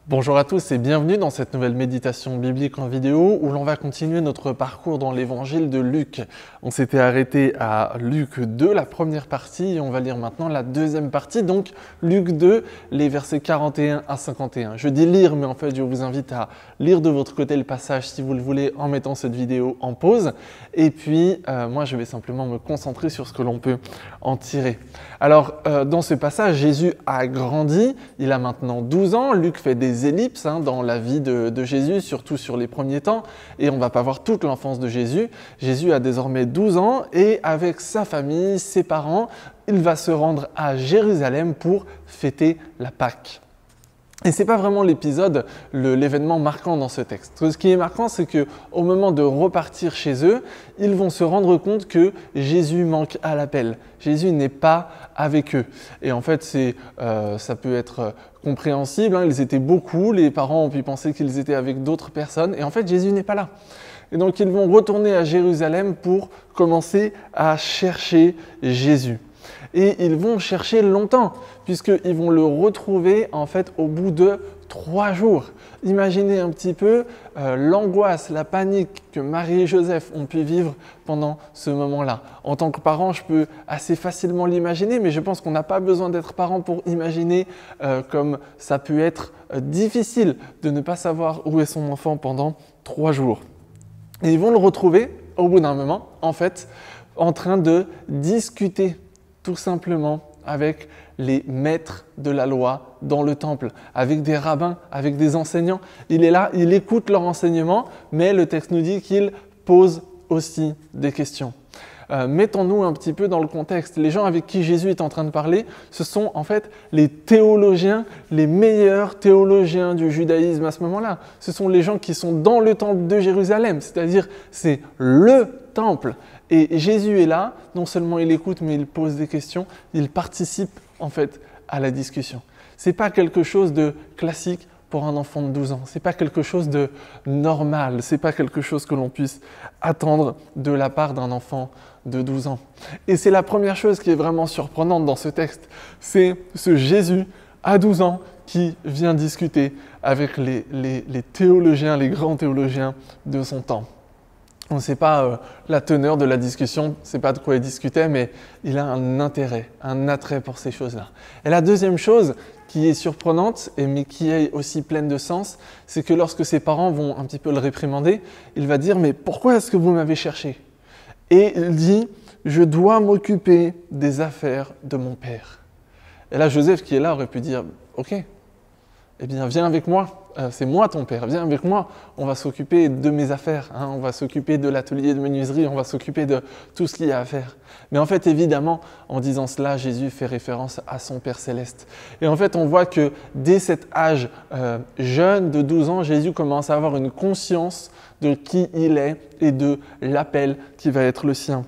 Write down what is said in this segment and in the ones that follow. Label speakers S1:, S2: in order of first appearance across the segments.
S1: Bonjour à tous et bienvenue dans cette nouvelle méditation biblique en vidéo où l'on va continuer notre parcours dans l'évangile de Luc. On s'était arrêté à Luc 2, la première partie, et on va lire maintenant la deuxième partie, donc Luc 2, les versets 41 à 51. Je dis lire, mais en fait je vous invite à lire de votre côté le passage si vous le voulez en mettant cette vidéo en pause. Et puis moi je vais simplement me concentrer sur ce que l'on peut en tirer. Alors dans ce passage, Jésus a grandi, il a maintenant 12 ans, Luc fait des ellipses dans la vie de Jésus, surtout sur les premiers temps, et on ne va pas voir toute l'enfance de Jésus. Jésus a désormais 12 ans et avec sa famille, ses parents, il va se rendre à Jérusalem pour fêter la Pâque. Et ce n'est pas vraiment l'épisode, l'événement marquant dans ce texte. Ce qui est marquant, c'est qu'au moment de repartir chez eux, ils vont se rendre compte que Jésus manque à l'appel. Jésus n'est pas avec eux. Et en fait, ça peut être compréhensible. Ils étaient beaucoup, les parents ont pu penser qu'ils étaient avec d'autres personnes. Et en fait, Jésus n'est pas là. Et donc, ils vont retourner à Jérusalem pour commencer à chercher Jésus. Et ils vont chercher longtemps, puisqu'ils vont le retrouver en fait au bout de 3 jours. Imaginez un petit peu l'angoisse, la panique que Marie et Joseph ont pu vivre pendant ce moment-là. En tant que parent, je peux assez facilement l'imaginer, mais je pense qu'on n'a pas besoin d'être parent pour imaginer comme ça peut être difficile de ne pas savoir où est son enfant pendant 3 jours. Et ils vont le retrouver au bout d'un moment, en fait, en train de discuter tout simplement avec les maîtres de la loi dans le temple, avec des rabbins, avec des enseignants. Il est là, il écoute leurs enseignements, mais le texte nous dit qu'il pose aussi des questions. Mettons-nous un petit peu dans le contexte. Les gens avec qui Jésus est en train de parler, ce sont en fait les théologiens, les meilleurs théologiens du judaïsme à ce moment-là. Ce sont les gens qui sont dans le temple de Jérusalem, c'est-à-dire c'est le temple. Et Jésus est là, non seulement il écoute, mais il pose des questions, il participe en fait à la discussion. Ce n'est pas quelque chose de classique pour un enfant de 12 ans, ce n'est pas quelque chose de normal, ce n'est pas quelque chose que l'on puisse attendre de la part d'un enfant de 12 ans. Et c'est la première chose qui est vraiment surprenante dans ce texte, c'est ce Jésus à 12 ans qui vient discuter avec les théologiens, les grands théologiens de son temps. On ne sait pas la teneur de la discussion, on ne sait pas de quoi il discutait, mais il a un intérêt, un attrait pour ces choses-là. Et la deuxième chose qui est surprenante, mais qui est aussi pleine de sens, c'est que lorsque ses parents vont un petit peu le réprimander, il va dire « Mais pourquoi est-ce que vous m'avez cherché ?» Et il dit « Je dois m'occuper des affaires de mon père. » Et là, Joseph qui est là aurait pu dire « Ok, eh bien viens avec moi. C'est moi ton père, viens avec moi, on va s'occuper de mes affaires, on va s'occuper de l'atelier de menuiserie, on va s'occuper de tout ce qu'il y a à faire. » Mais en fait, évidemment, en disant cela, Jésus fait référence à son Père Céleste. Et en fait, on voit que dès cet âge jeune de 12 ans, Jésus commence à avoir une conscience de qui il est et de l'appel qui va être le sien.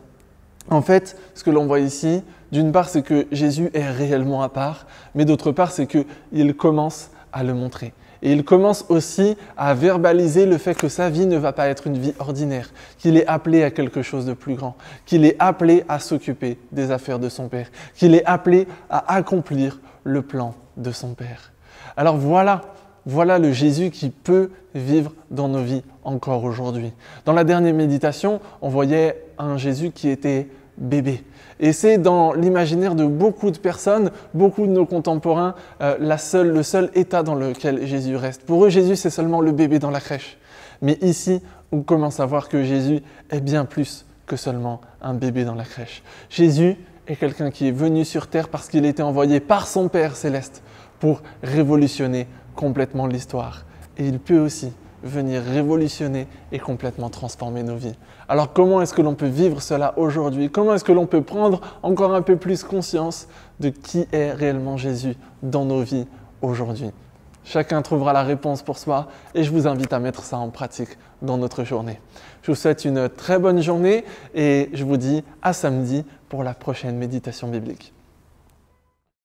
S1: En fait, ce que l'on voit ici, d'une part, c'est que Jésus est réellement à part, mais d'autre part, c'est qu'il commence à le montrer. Et il commence aussi à verbaliser le fait que sa vie ne va pas être une vie ordinaire, qu'il est appelé à quelque chose de plus grand, qu'il est appelé à s'occuper des affaires de son Père, qu'il est appelé à accomplir le plan de son Père. Alors voilà le Jésus qui peut vivre dans nos vies encore aujourd'hui. Dans la dernière méditation, on voyait un Jésus qui était bébé. Et c'est dans l'imaginaire de beaucoup de personnes, beaucoup de nos contemporains, le seul état dans lequel Jésus reste. Pour eux, Jésus, c'est seulement le bébé dans la crèche. Mais ici, on commence à voir que Jésus est bien plus que seulement un bébé dans la crèche. Jésus est quelqu'un qui est venu sur terre parce qu'il a été envoyé par son Père céleste pour révolutionner complètement l'histoire. Et il peut aussi venir révolutionner et complètement transformer nos vies. Alors comment est-ce que l'on peut vivre cela aujourd'hui? Comment est-ce que l'on peut prendre encore un peu plus conscience de qui est réellement Jésus dans nos vies aujourd'hui? Chacun trouvera la réponse pour soi et je vous invite à mettre ça en pratique dans notre journée. Je vous souhaite une très bonne journée et je vous dis à samedi pour la prochaine méditation biblique.